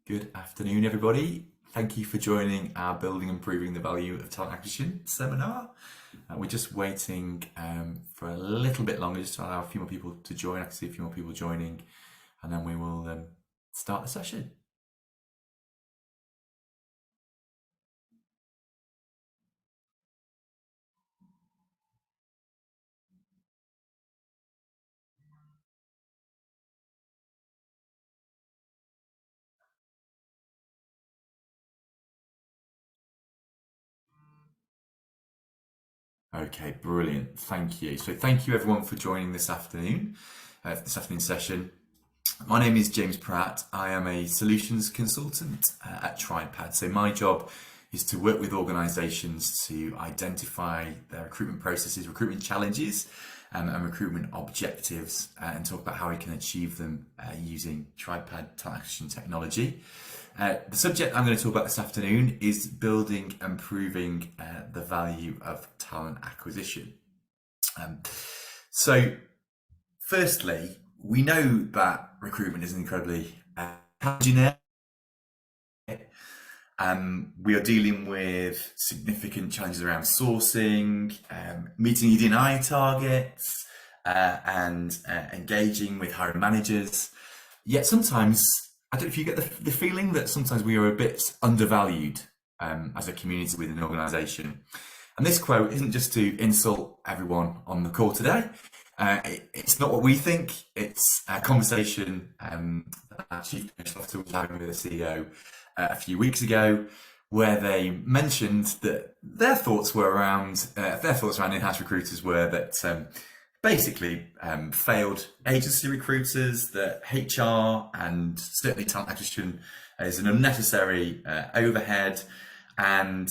Good afternoon, everybody. Thank you for joining our Building and Proving the Value of Talent Acquisition seminar. We're just waiting for a little bit longer, just to allow a few more people to join. I can see a few more people joining, and then we will start the session. Okay, brilliant. Thank you. So thank you everyone for joining this afternoon, session. My name is James Pratt. I am a solutions consultant at TriPad. So my job is to work with organisations to identify their recruitment processes, recruitment challenges, and recruitment objectives, and talk about how we can achieve them using TriPad talent acquisition technology. The subject I'm going to talk about this afternoon is building and proving the value of talent acquisition. So, firstly, we know that recruitment is an incredibly challenging area. We are dealing with significant challenges around sourcing, meeting ED&I targets, and engaging with hiring managers. Yet sometimes, I don't know if you get the feeling that sometimes we are a bit undervalued as a community within an organisation. And this quote isn't just to insult everyone on the call today. It's not what we think. It's a conversation that our Chief Commercial Officer was having with the CEO a few weeks ago, where they mentioned that their thoughts around in-house recruiters were that basically failed agency recruiters, that HR and certainly talent acquisition is an unnecessary overhead, and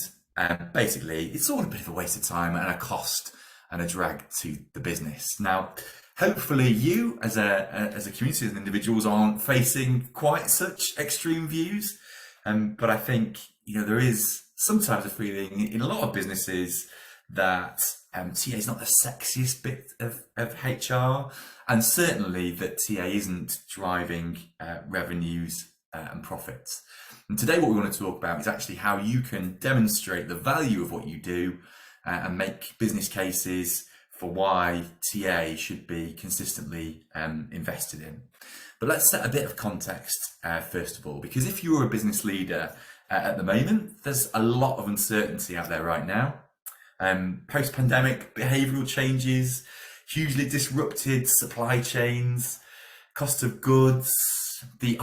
basically it's all a bit of a waste of time and a cost and a drag to the business. Now, hopefully you as a community, as individuals, aren't facing quite such extreme views, but I think there is sometimes a feeling in a lot of businesses that TA is not the sexiest bit of HR, and certainly that TA isn't driving revenues and profits. And today what we want to talk about is actually how you can demonstrate the value of what you do and make business cases for why TA should be consistently invested in. But let's set a bit of context first of all, because if you're a business leader at the moment, there's a lot of uncertainty out there right now. Post-pandemic behavioural changes, hugely disrupted supply chains, cost of goods, the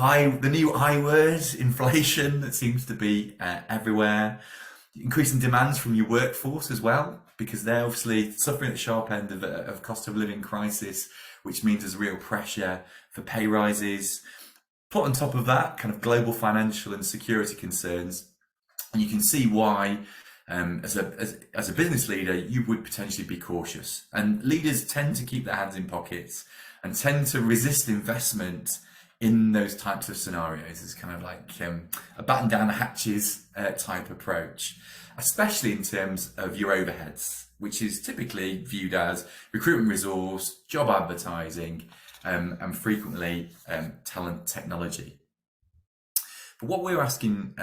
new I word, inflation, that seems to be everywhere, increasing demands from your workforce as well, because they're obviously suffering at the sharp end of cost of living crisis, which means there's real pressure for pay rises. Put on top of that kind of global financial and security concerns, and you can see why as a business leader you would potentially be cautious. And leaders tend to keep their hands in pockets and tend to resist investment in those types of scenarios. It's kind of like a batten down the hatches type approach, especially in terms of your overheads, which is typically viewed as recruitment resource, job advertising, and frequently talent technology. But what we're asking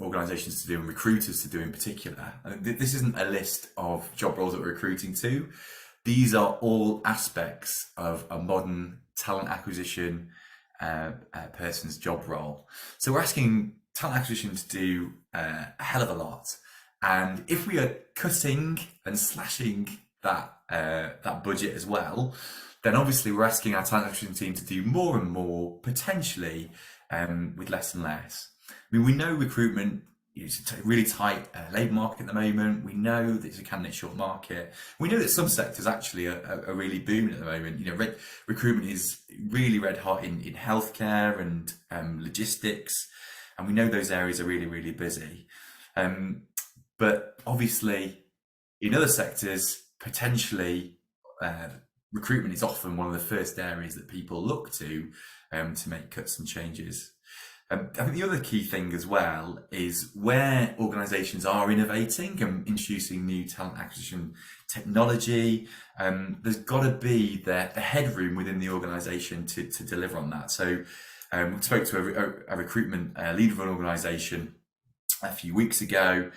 organisations to do, and recruiters to do in particular, this isn't a list of job roles that we're recruiting to. These are all aspects of a modern talent acquisition person's job role. So we're asking talent acquisition to do a hell of a lot. And if we are cutting and slashing that budget as well, then obviously we're asking our talent acquisition team to do more and more, potentially with less and less. I mean, we know recruitment is a really tight labour market at the moment. We know that it's a candidate short market. We know that some sectors actually are really booming at the moment. Recruitment is really red hot in healthcare and logistics, and we know those areas are really, really busy. But obviously, in other sectors, potentially recruitment is often one of the first areas that people look to make cuts and changes. I think the other key thing as well is where organisations are innovating and introducing new talent acquisition technology, there's got to be the headroom within the organisation to deliver on that. So We spoke to a recruitment leader of an organisation a few weeks ago.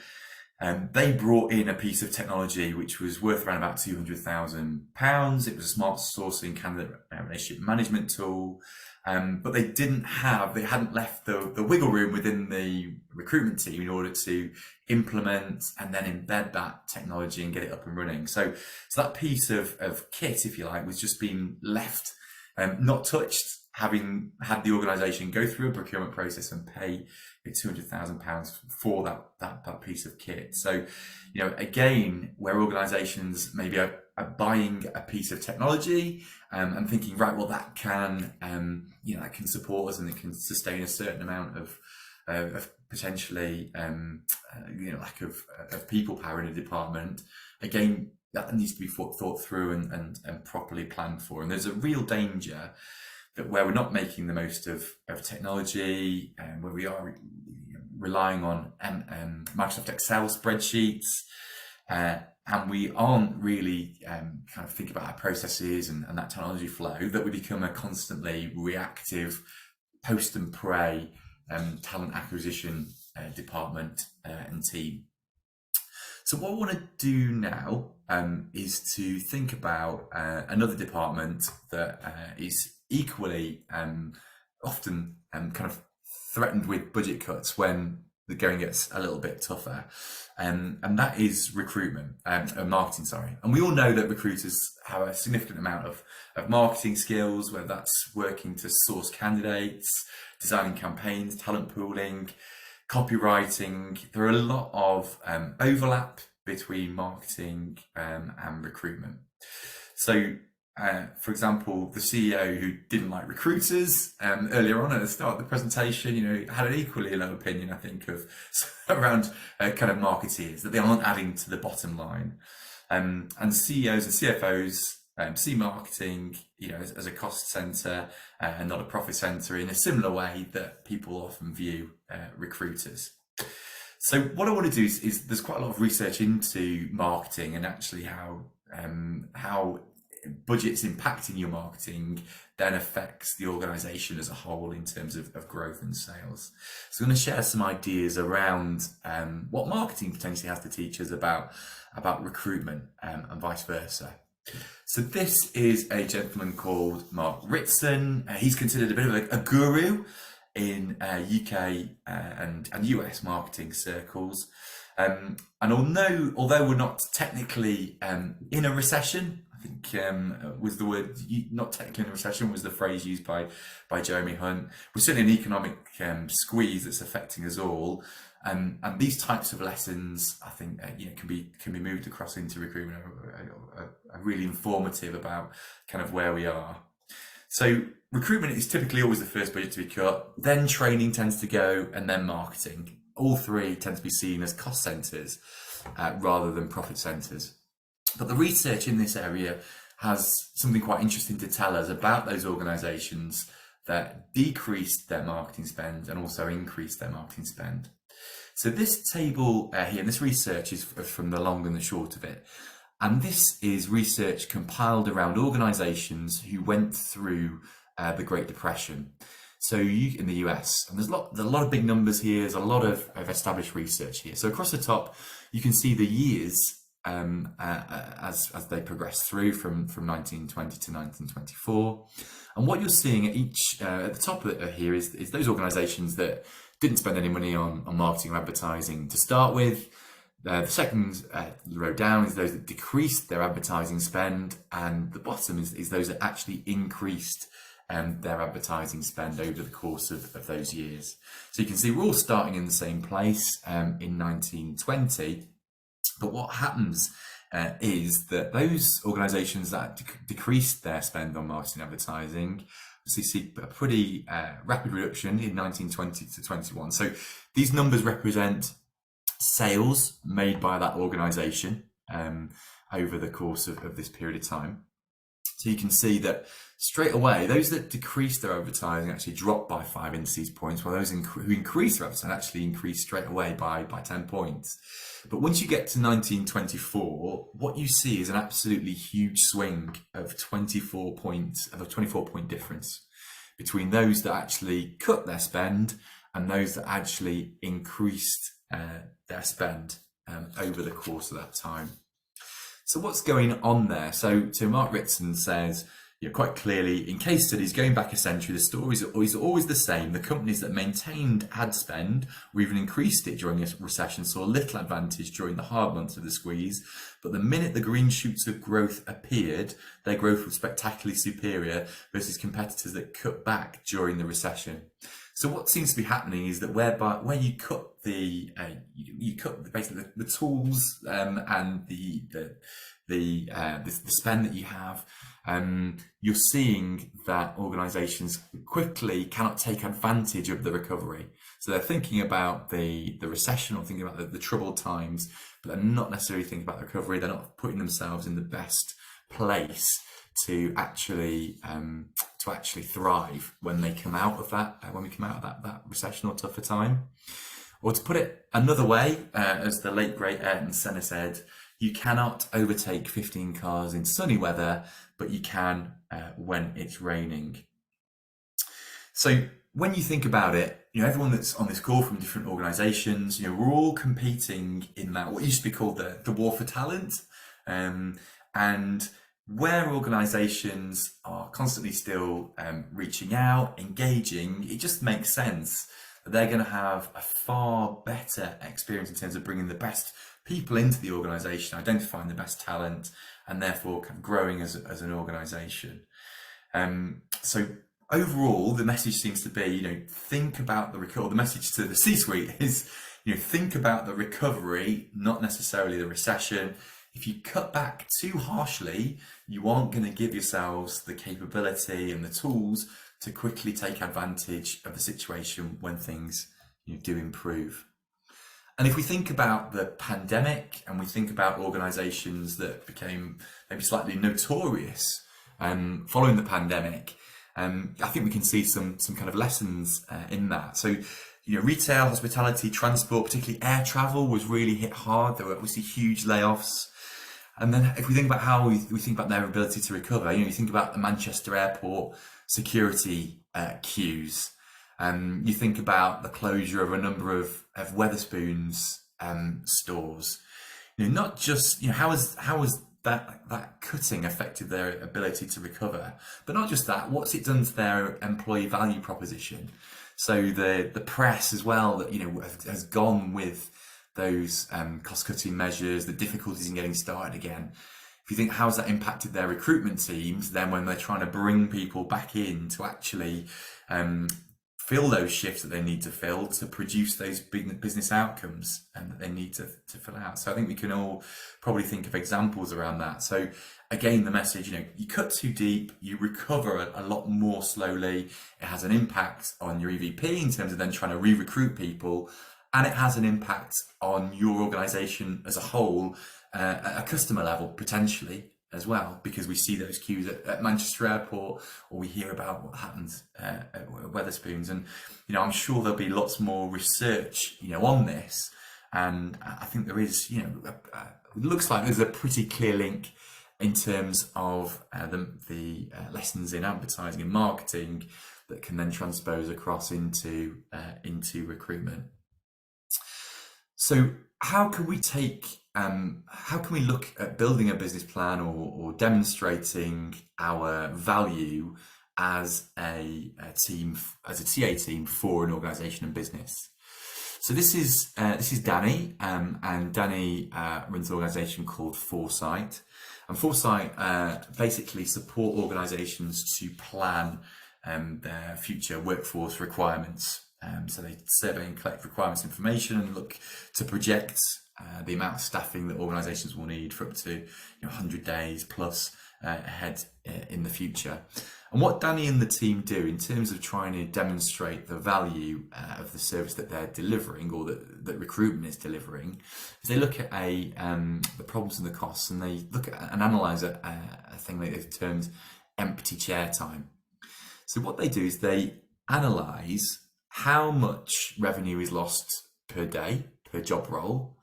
They brought in a piece of technology which was worth around about £200,000. It was a smart sourcing candidate relationship management tool. But they hadn't left the wiggle room within the recruitment team in order to implement and then embed that technology and get it up and running. So that piece of kit, if you like, was just being left not touched, having had the organisation go through a procurement process and pay £200,000 for that piece of kit. So, again, where organisations maybe are buying a piece of technology and thinking, right, well, that can that can support us and it can sustain a certain amount of potentially lack of people power in a department. Again, that needs to be thought through and properly planned for. And there's a real danger that where we're not making the most of technology and where we are relying on Microsoft Excel spreadsheets, and we aren't really kind of thinking about our processes and that technology flow, that we become a constantly reactive post and pray talent acquisition department and team. So what I want to do now is to think about another department that is equally often kind of threatened with budget cuts when the going gets a little bit tougher, and that is recruitment, marketing, sorry. And we all know that recruiters have a significant amount of marketing skills, whether that's working to source candidates, designing campaigns, talent pooling, copywriting. There are a lot of overlap between marketing and recruitment. So, for example, the CEO who didn't like recruiters earlier on at the start of the presentation, had an equally low opinion, I think, of around kind of marketeers, that they aren't adding to the bottom line. And CEOs and CFOs see marketing, as a cost center and not a profit center, in a similar way that people often view recruiters. So what I want to do is there's quite a lot of research into marketing and actually how budgets impacting your marketing then affects the organization as a whole in terms of growth and sales. So I'm going to share some ideas around what marketing potentially has to teach us about recruitment and vice versa. So this is a gentleman called Mark Ritson. He's considered a bit of a guru in UK and US marketing circles. And although we're not technically in a recession, I think was the word, not technically in a recession was the phrase used by Jeremy Hunt. We're certainly in an economic squeeze that's affecting us all. And these types of lessons, I think, can be moved across into recruitment, are really informative about kind of where we are. So recruitment is typically always the first budget to be cut, then training tends to go, and then marketing. All three tend to be seen as cost centres rather than profit centres. But the research in this area has something quite interesting to tell us about those organisations that decreased their marketing spend and also increased their marketing spend. So this table here, and this research is from the long and the short of it. And this is research compiled around organisations who went through the Great Depression. So in the US, and there's a lot of big numbers here. There's a lot of established research here. So across the top, you can see the years as they progress through from 1920 to 1924. And what you're seeing at the top of here is those organisations that didn't spend any money on marketing or advertising to start with. The second row down is those that decreased their advertising spend, and the bottom is those that actually increased their advertising spend over the course of those years. So you can see we're all starting in the same place in 1920, but what happens is that those organisations that decreased their spend on marketing and advertising, so you see a pretty rapid reduction in 1920 to 21. So these numbers represent sales made by that organisation over the course of this period of time. So you can see that straight away, those that decreased their advertising actually dropped by 5 indices points, while those who increased their advertising actually increased straight away by 10 points. But once you get to 1924, what you see is an absolutely huge swing of 24 points, of a 24-point difference between those that actually cut their spend and those that actually increased their spend over the course of that time. So what's going on there? So Mark Ritson says, quite clearly, in case studies going back a century, the stories are always the same. The companies that maintained ad spend or even increased it during a recession saw little advantage during the hard months of the squeeze. But the minute the green shoots of growth appeared, their growth was spectacularly superior versus competitors that cut back during the recession. So what seems to be happening is that where you cut basically the tools and the spend that you have, you're seeing that organisations quickly cannot take advantage of the recovery. So they're thinking about the recession or thinking about the troubled times, but they're not necessarily thinking about the recovery. They're not putting themselves in the best place to actually thrive when they come out of that, when we come out of that recession or tougher time. Or to put it another way, as the late great Ayrton Senna said, you cannot overtake 15 cars in sunny weather, but you can when it's raining. So when you think about it, everyone that's on this call from different organisations, we're all competing in that what used to be called the war for talent, and where organisations are constantly still reaching out, engaging, it just makes sense that they're going to have a far better experience in terms of bringing the best people into the organisation, identifying the best talent, and therefore kind of growing as an organisation. So overall, the message seems to be, think about the recovery. The message to the C-suite is, think about the recovery, not necessarily the recession. If you cut back too harshly, you aren't going to give yourselves the capability and the tools to quickly take advantage of the situation when things do improve. And if we think about the pandemic and we think about organisations that became maybe slightly notorious following the pandemic, I think we can see some kind of lessons in that. So, retail, hospitality, transport, particularly air travel, was really hit hard. There were obviously huge layoffs. And then if we think about how we think about their ability to recover, you think about the Manchester airport security queues. You think about the closure of a number of Wetherspoon's stores. Not just how has that cutting affected their ability to recover, but not just that. What's it done to their employee value proposition? So the press as well that has gone with those cost-cutting measures, the difficulties in getting started again. If you think how's that impacted their recruitment teams, then when they're trying to bring people back in to actually fill those shifts that they need to fill to produce those big business outcomes that they need to fill out. So I think we can all probably think of examples around that. So again, the message, you cut too deep, you recover a lot more slowly. It has an impact on your EVP in terms of then trying to re-recruit people. And it has an impact on your organisation as a whole, at a customer level, potentially as well, because we see those queues at Manchester Airport, or we hear about what happens at Wetherspoons. And, I'm sure there'll be lots more research, on this. And I think there is, it looks like there's a pretty clear link in terms of the lessons in advertising and marketing that can then transpose across into recruitment. So how can we look at building a business plan or demonstrating our value as a team, as a TA team for an organisation and business? So this is Danny, and Danny runs an organisation called Foresight, and Foresight basically support organisations to plan their future workforce requirements. So they survey and collect requirements information and look to project the amount of staffing that organisations will need for up to 100 days plus ahead in the future. And what Danny and the team do in terms of trying to demonstrate the value of the service that they're delivering, or that recruitment is delivering, is they look at the problems and the costs, and they look at and analyse a thing that they've termed empty chair time. So what they do is they analyse how much revenue is lost per day, per job role,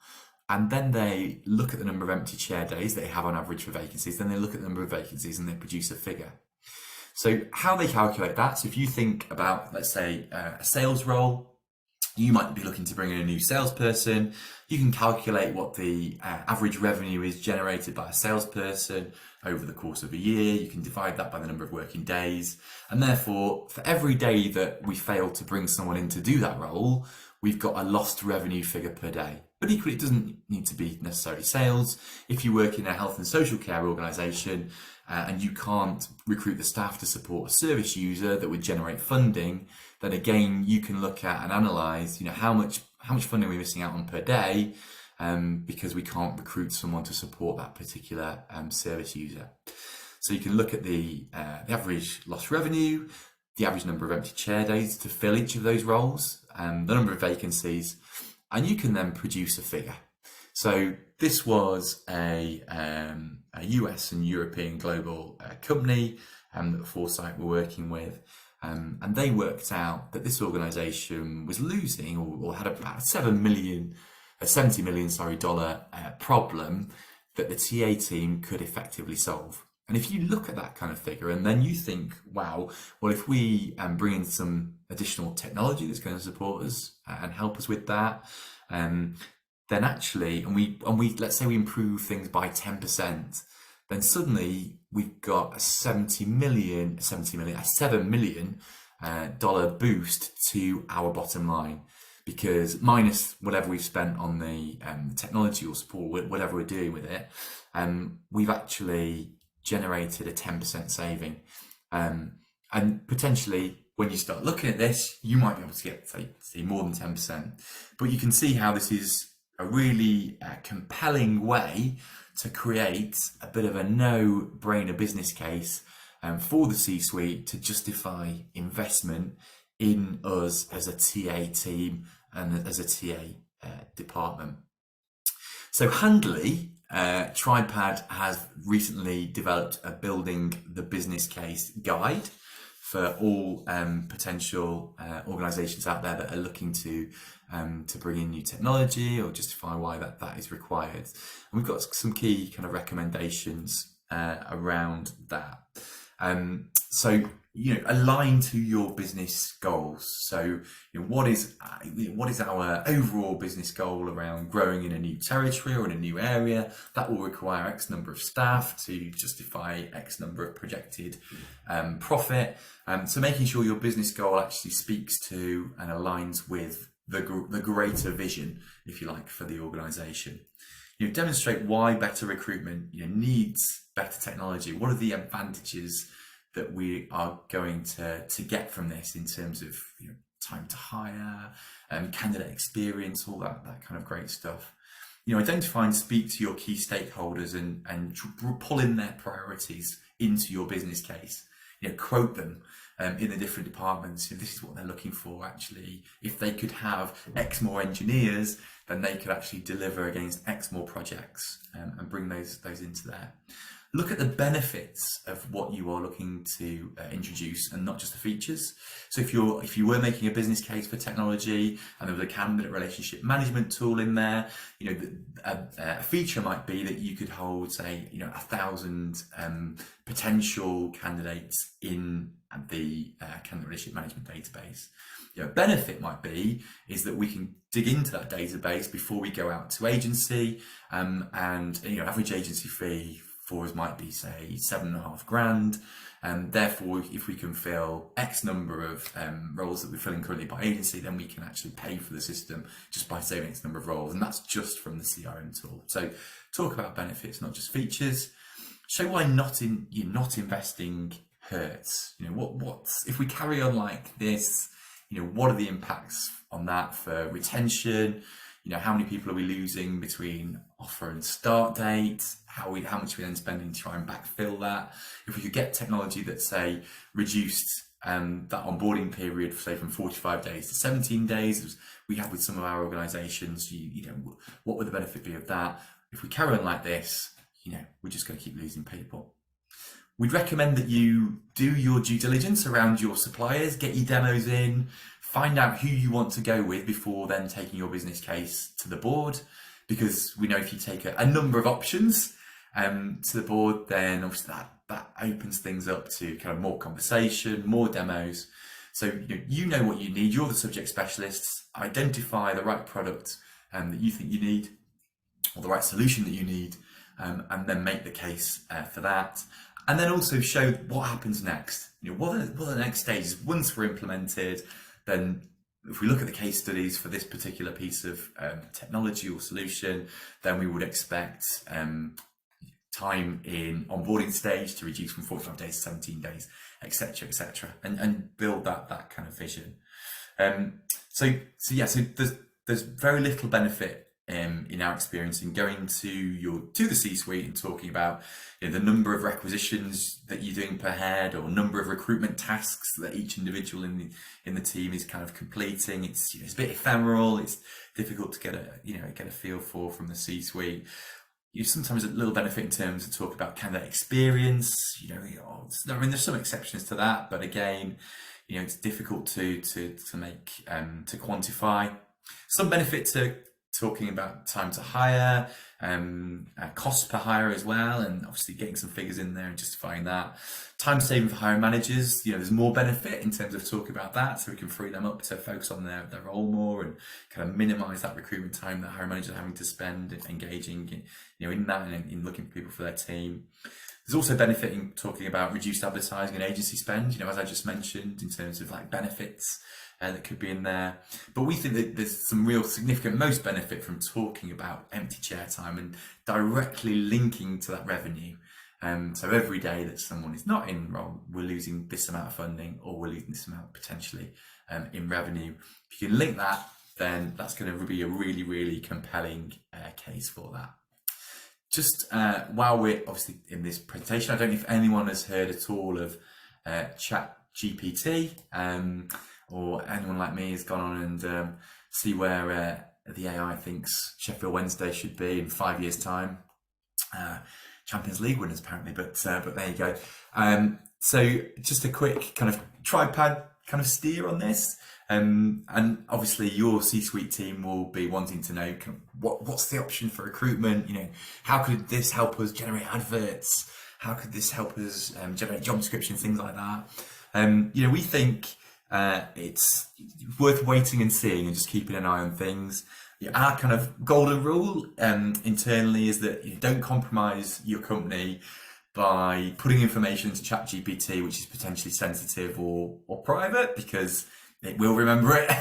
and then they look at the number of empty chair days they have on average for vacancies. Then they look at the number of vacancies and they produce a figure. So how they calculate that, so if you think about, let's say, a sales role, you might be looking to bring in a new salesperson. You can calculate what the average revenue is generated by a salesperson over the course of a year. You can divide that by the number of working days. And therefore, for every day that we fail to bring someone in to do that role, we've got a lost revenue figure per day. But equally, it doesn't need to be necessarily sales. If you work in a health and social care organisation and you can't recruit the staff to support a service user that would generate funding, then again, you can look at and analyse, how much funding we're missing out on per day because we can't recruit someone to support that particular service user. So you can look at the average lost revenue, the average number of empty chair days to fill each of those roles, the number of vacancies, and you can then produce a figure. So this was a US and European global company that Foresight were working with. And they worked out that this organisation was losing or had about $70 million problem that the TA team could effectively solve. And if you look at that kind of figure and then you think, wow, well, if we bring in some additional technology that's going to support us and help us with that, then actually, and we let's say we improve things by 10%, then suddenly we've got a $7 million dollar boost to our bottom line, because minus whatever we've spent on the technology or support, whatever we're doing with it, we've actually generated a 10% saving. And potentially, when you start looking at this, you might be able to get, say more than 10%. But you can see how this is a really compelling way to create a bit of a no-brainer business case for the C-suite to justify investment in us as a TA team and as a TA department. So handily, TriPad has recently developed a building the business case guide for all potential organisations out there that are looking to bring in new technology or justify why that is required. And we've got some key kind of recommendations around that. So align to your business goals. So what is our overall business goal around growing in a new territory or in a new area? That will require X number of staff to justify X number of projected profit. So making sure your business goal actually speaks to and aligns with the greater vision, if you like, for the organisation. Demonstrate why better recruitment needs better technology. What are the advantages that we are going to get from this in terms of time to hire, candidate experience, all that kind of great stuff. Identify and speak to your key stakeholders and pull in their priorities into your business case. Quote them in the different departments. This is what they're looking for. Actually, if they could have X more engineers, then they could actually deliver against X more projects and bring those into there. Look at the benefits of what you are looking to introduce and not just the features. So if you were making a business case for technology and there was a candidate relationship management tool in there, a feature might be that you could hold, say, 1,000 potential candidates in the candidate relationship management database. A benefit might be is that we can dig into that database before we go out to agency, and average agency fee for us might be, say, $7,500, and therefore if we can fill X number of roles that we're filling currently by agency, then we can actually pay for the system just by saving X number of roles, and that's just from the CRM tool. So talk about benefits, not just features. Show why not investing hurts. What if we carry on like this? What are the impacts on that for retention? How many people are we losing between offer and start date? How much are we then spending to try and backfill that? If we could get technology that, say, reduced that onboarding period, say, from 45 days to 17 days, as we have with some of our organisations, what would the benefit be of that? If we carry on like this, we're just going to keep losing people. We'd recommend that you do your due diligence around your suppliers, get your demos in, find out who you want to go with before then taking your business case to the board, because we know if you take a number of options to the board, then obviously that opens things up to kind of more conversation, more demos. So you know what you need. You're the subject specialists. Identify the right product that you think you need, or the right solution that you need, and then make the case for that. And then also show what happens next. What are the next stages once we're implemented? Then, if we look at the case studies for this particular piece of technology or solution, then we would expect time in onboarding stage to reduce from 45 days to 17 days, etc., and build that kind of vision. So there's very little benefit in our experience in going to the C-suite and talking about the number of requisitions that you're doing per head, or number of recruitment tasks that each individual in the team is kind of completing. It's it's a bit ephemeral. It's difficult to get a feel for from the C-suite. Sometimes a little benefit in terms of talk about candidate experience. There's some exceptions to that, but again, it's difficult to make to quantify. Some benefit to talking about time to hire, cost per hire as well, and obviously getting some figures in there and justifying that. Time saving for hiring managers, there's more benefit in terms of talking about that, so we can free them up to focus on their role more and kind of minimise that recruitment time that hiring managers are having to spend engaging in that and in looking for people for their team. There's also benefit in talking about reduced advertising and agency spend, as I just mentioned, in terms of like benefits that could be in there. But we think that there's some real significant most benefit from talking about empty chair time and directly linking to that revenue. So every day that someone is not in role, we're losing this amount of funding, or we're losing this amount potentially in revenue. If you can link that, then that's going to be a really, really compelling case for that. Just while we're obviously in this presentation, I don't know if anyone has heard at all of ChatGPT, or anyone like me has gone on and see where the AI thinks Sheffield Wednesday should be in 5 years' time. Champions League winners apparently, but there you go. So just a quick kind of tripod kind of steer on this. And obviously your C-suite team will be wanting to know what's the option for recruitment. How could this help us generate adverts? How could this help us generate job descriptions, things like that? We think it's worth waiting and seeing and just keeping an eye on things. Our kind of golden rule internally is that you don't compromise your company by putting information into ChatGPT which is potentially sensitive or private, because it will remember it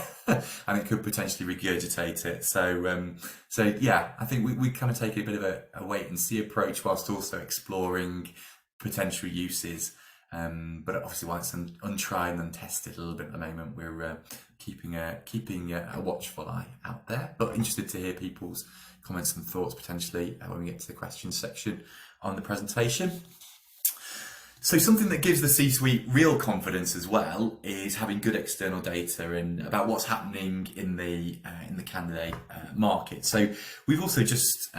and it could potentially regurgitate it. So yeah, I think we kind of take a bit of a wait and see approach whilst also exploring potential uses. But obviously, while it's untried and untested a little bit at the moment, we're keeping a watchful eye out there. But interested to hear people's comments and thoughts potentially when we get to the questions section on the presentation. So something that gives the C-suite real confidence as well is having good external data and about what's happening in the candidate market. So we've also just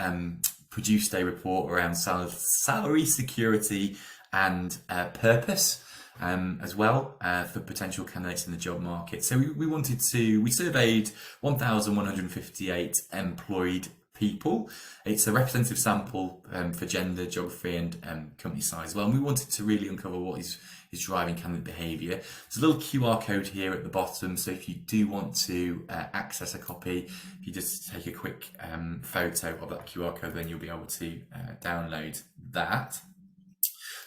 produced a report around salary security and purpose as well for potential candidates in the job market. So we surveyed 1,158 employed people. It's a representative sample for gender, geography and company size as well. And we wanted to really uncover what is driving candidate behaviour. There's a little QR code here at the bottom. So if you do want to access a copy, if you just take a quick photo of that QR code, then you'll be able to download that.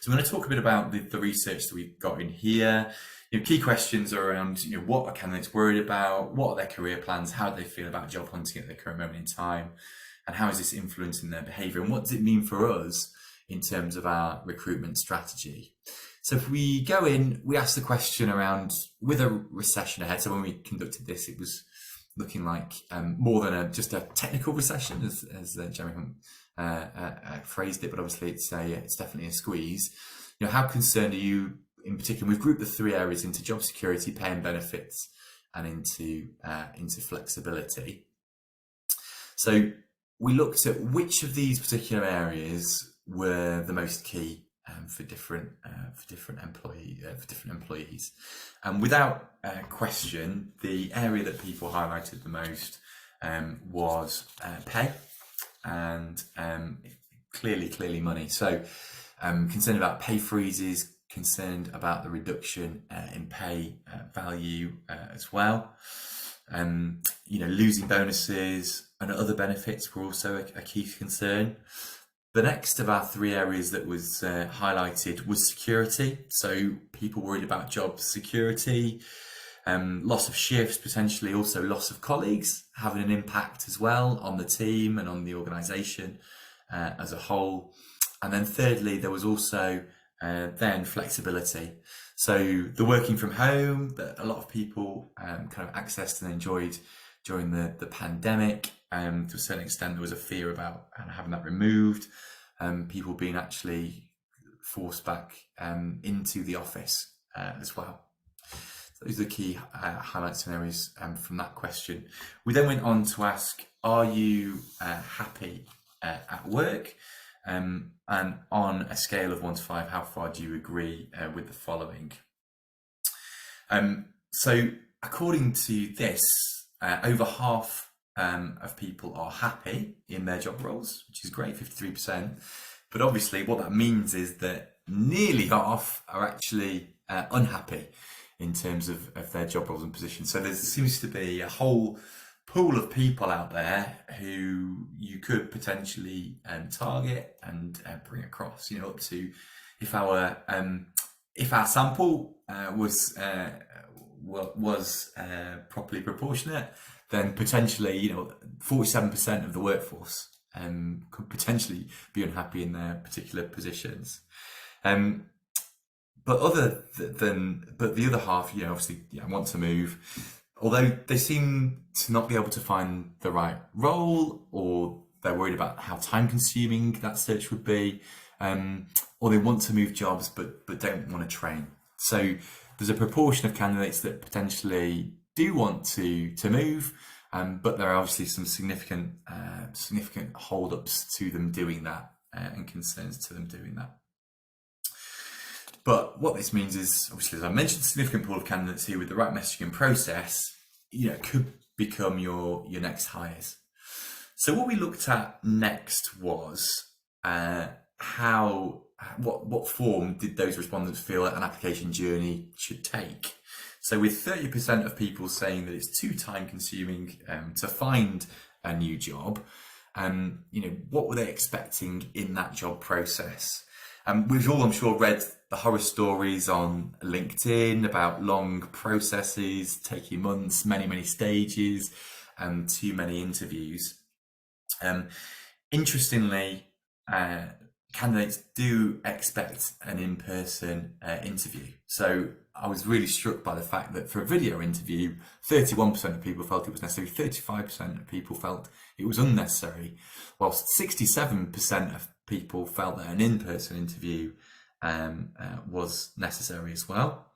So I'm going to talk a bit about the research that we've got in here. Key questions are around what are candidates worried about, what are their career plans, how do they feel about job hunting at their current moment in time, and how is this influencing their behaviour, and what does it mean for us in terms of our recruitment strategy. So if we go in, we ask the question around, with a recession ahead, so when we conducted this, it was looking like more than just a technical recession, as Jeremy phrased it, but obviously it's definitely a squeeze. How concerned are you in particular? We've grouped the three areas into job security, pay and benefits, and into flexibility. So we looked at which of these particular areas were the most key for different employees, and without question, the area that people highlighted the most was pay and clearly money. So concerned about pay freezes, concerned about the reduction in pay value as well. Losing bonuses and other benefits were also a key concern. The next of our three areas that was highlighted was security. So people worried about job security, loss of shifts, potentially also loss of colleagues, having an impact as well on the team and on the organisation as a whole. And then thirdly, there was also then flexibility. So the working from home that a lot of people kind of accessed and enjoyed during the pandemic. To a certain extent, there was a fear about having that removed, people being actually forced back into the office as well. So those are the key highlights and areas from that question. We then went on to ask, are you happy at work? And on a scale of 1 to 5, how far do you agree with the following? So according to this, over half of people are happy in their job roles, which is great, 53%. But obviously what that means is that nearly half are actually unhappy in terms of their job roles and positions. So there seems to be a whole pool of people out there who you could potentially target and bring across, up to, if our sample was properly proportionate, then potentially 47% of the workforce could potentially be unhappy in their particular positions. But the other half, obviously, want to move, although they seem to not be able to find the right role, or they're worried about how time consuming that search would be, or they want to move jobs but don't want to train. So there's a proportion of candidates that potentially do want to move, but there are obviously some significant hold-ups to them doing that and concerns to them doing that. But what this means is, obviously, as I mentioned, a significant pool of candidates here with the right messaging and process, could become your next hires. So what we looked at next was what form did those respondents feel that an application journey should take. So with 30% of people saying that it's too time consuming to find a new job, what were they expecting in that job process? We've all, I'm sure, read the horror stories on LinkedIn about long processes, taking months, many stages, and too many interviews. Interestingly, candidates do expect an in-person interview. So I was really struck by the fact that for a video interview, 31% of people felt it was necessary, 35% of people felt it was unnecessary, whilst 67% of people felt that an in-person interview was necessary as well.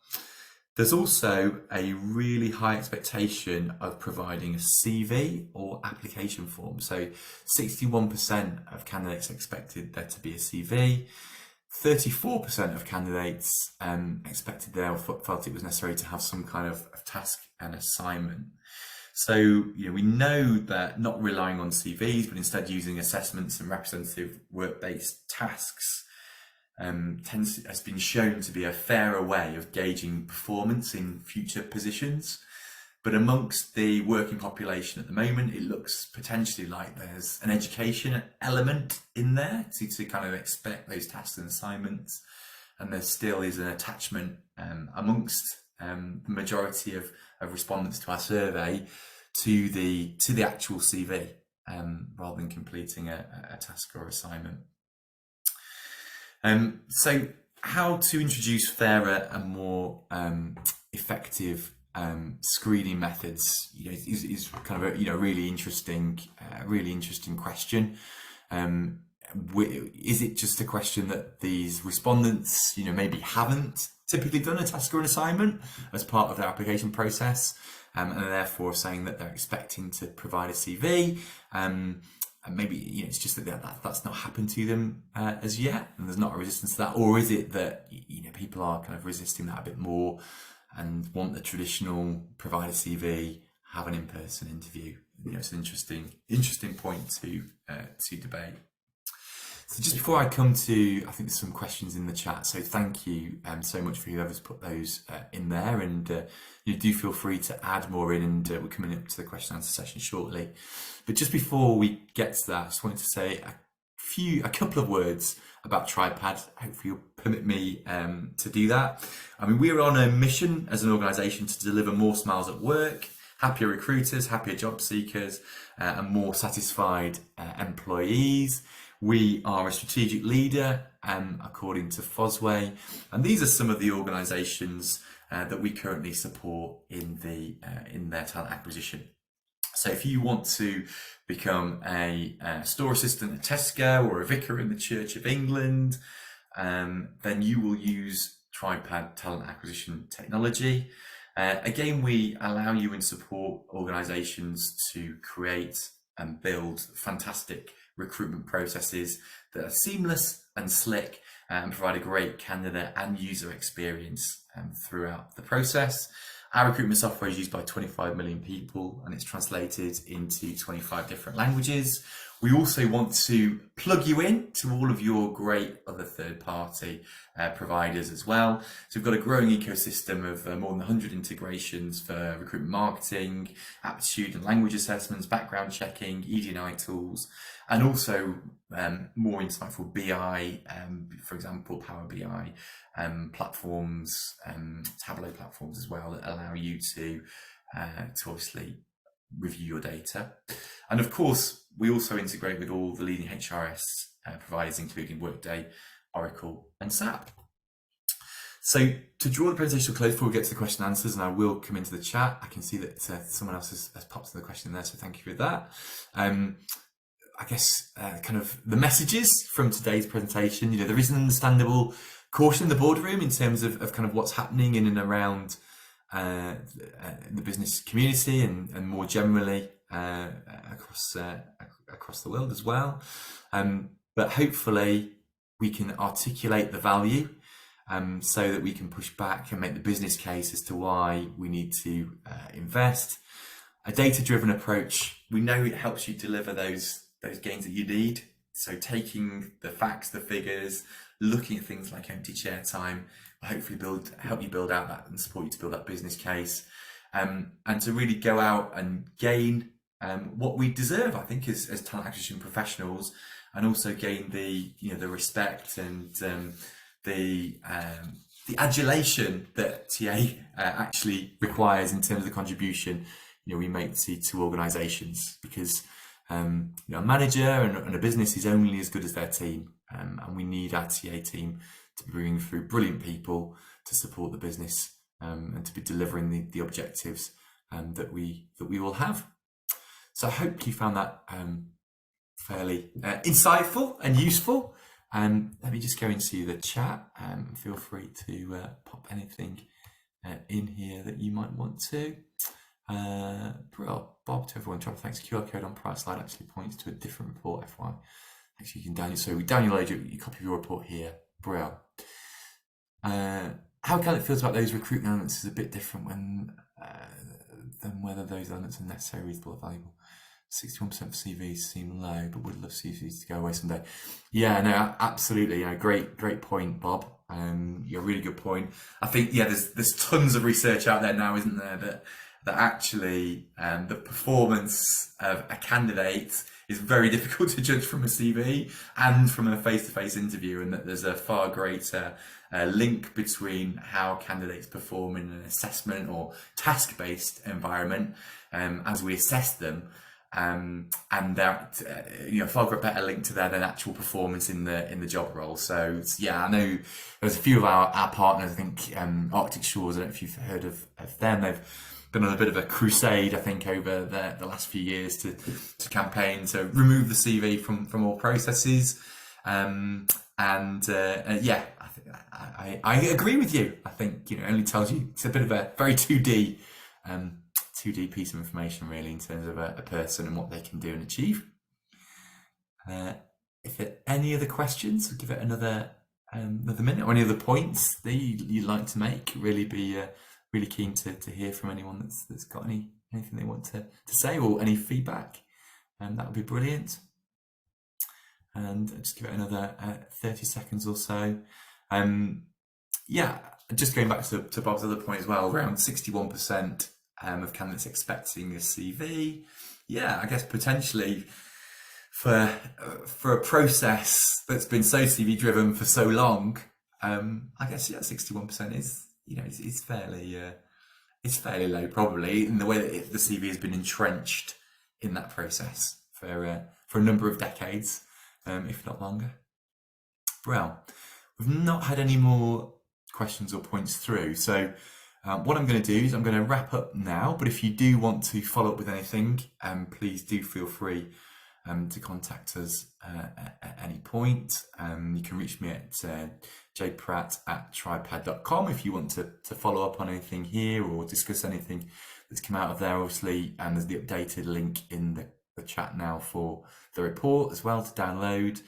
There's also a really high expectation of providing a CV or application form. So 61% of candidates expected there to be a CV. 34% of candidates expected there or felt it was necessary to have some kind of task and assignment. So we know that not relying on CVs, but instead using assessments and representative work-based tasks has been shown to be a fairer way of gauging performance in future positions. But amongst the working population at the moment, it looks potentially like there's an education element in there to kind of expect those tasks and assignments. And there still is an attachment amongst the majority of respondents to our survey to the actual CV rather than completing a task or assignment. So how to introduce fairer and more effective screening methods is kind of a really interesting question. Is it just a question that these respondents maybe haven't typically done a task or an assignment as part of their application process, and are therefore saying that they're expecting to provide a CV, and maybe it's just that that's not happened to them as yet, and there's not a resistance to that? Or is it that people are kind of resisting that a bit more and want the traditional provide a CV, have an in-person interview? It's an interesting point to debate. So just before I come to, I think there's some questions in the chat. So thank you so much for whoever's put those in there, and you do feel free to add more in, and we're coming up to the question and answer session shortly. But just before we get to that, I just wanted to say a couple of words about TriPad. Hopefully you'll permit me to do that. I mean, we're on a mission as an organisation to deliver more smiles at work, happier recruiters, happier job seekers, and more satisfied employees. We are a strategic leader, according to Fosway, and these are some of the organisations that we currently support in their talent acquisition. So if you want to become a store assistant at Tesco or a vicar in the Church of England, then you will use TriPad talent acquisition technology. Again, we allow you and support organisations to create and build fantastic recruitment processes that are seamless and slick and provide a great candidate and user experience throughout the process. Our recruitment software is used by 25 million people and it's translated into 25 different languages. We also want to plug you in to all of your great other third-party providers as well. So we've got a growing ecosystem of more than 100 integrations for recruitment marketing, aptitude and language assessments, background checking, ED&I tools, and also more insightful BI, for example, Power BI platforms, Tableau platforms as well, that allow you to obviously review your data. And of course, we also integrate with all the leading HRS providers, including Workday, Oracle, and SAP. So to draw the presentation to a close before we get to the question and answers, and I will come into the chat, I can see that someone else has popped in the question there, so thank you for that. I guess kind of the messages from today's presentation, there is an understandable caution in the boardroom in terms of kind of what's happening in and around the business community and more generally across the world as well. But hopefully we can articulate the value so that we can push back and make the business case as to why we need to invest. A data-driven approach, we know it helps you deliver those gains that you need. So taking the facts, the figures, looking at things like empty chair time, will hopefully help you build out that and support you to build that business case, and to really go out and gain what we deserve, I think, as talent acquisition professionals, and also gain the respect and the adulation that TA actually requires in terms of the contribution we make to organisations, because a manager and a business is only as good as their team, and we need our TA team to be bringing through brilliant people to support the business and to be delivering the objectives that we will have. So I hope you found that fairly insightful and useful. Let me just go into the chat. Feel free to pop anything in here that you might want to. Bob, to everyone, thanks. QR code on prior slide actually points to a different report, FY. Actually, you can download. So we download your copy of your report here. Brill. How can it feel about those recruitment elements is a bit different than whether those elements are necessary, reasonable, or valuable. 61% of CVs seem low, but would love CVs to go away someday. Yeah, no, absolutely. Great point, Bob. A really good point. I think there's tons of research out there now, isn't there, that actually the performance of a candidate is very difficult to judge from a CV and from a face-to-face interview, and that there's a far greater link between how candidates perform in an assessment or task-based environment as we assess them, and that far better link to their actual performance in the job role. So yeah, I know there's a few of our partners. I think Arctic Shores, I don't know if you've heard of them. They've been on a bit of a crusade, I think, over the last few years to campaign to remove the CV from all processes. Yeah, I agree with you. I think it only tells you it's a bit of a very 2D piece of information, really, in terms of a person and what they can do and achieve. If there are any other questions, I'll give it another minute, or any other points that you'd like to make. Really be really keen to hear from anyone that's got anything they want to say, or any feedback, and that would be brilliant. and just give it another 30 seconds or so. Yeah, just going back to Bob's other point as well, around 61% of candidates expecting a CV. Yeah, I guess potentially for a process that's been so CV driven for so long, I guess 61% is is fairly low, probably, in the way that the CV has been entrenched in that process for a number of decades, if not longer. Well, we've not had any more questions or points through, so what I'm going to do is I'm going to wrap up now. But if you do want to follow up with anything, please do feel free to contact us at any point. You can reach me at jpratt@tripad.com if you want to follow up on anything here or discuss anything that's come out of there. Obviously, and there's the updated link in the chat now for the report as well to download.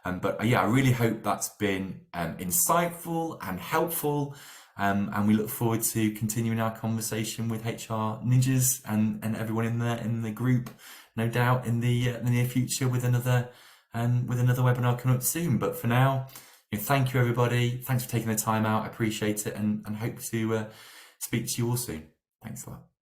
But yeah, I really hope that's been insightful and helpful. And we look forward to continuing our conversation with HR Ninjas and everyone in the group, no doubt in the near future with another webinar coming up soon. But for now, thank you everybody. Thanks for taking the time out. I appreciate it, and hope to speak to you all soon. Thanks a lot.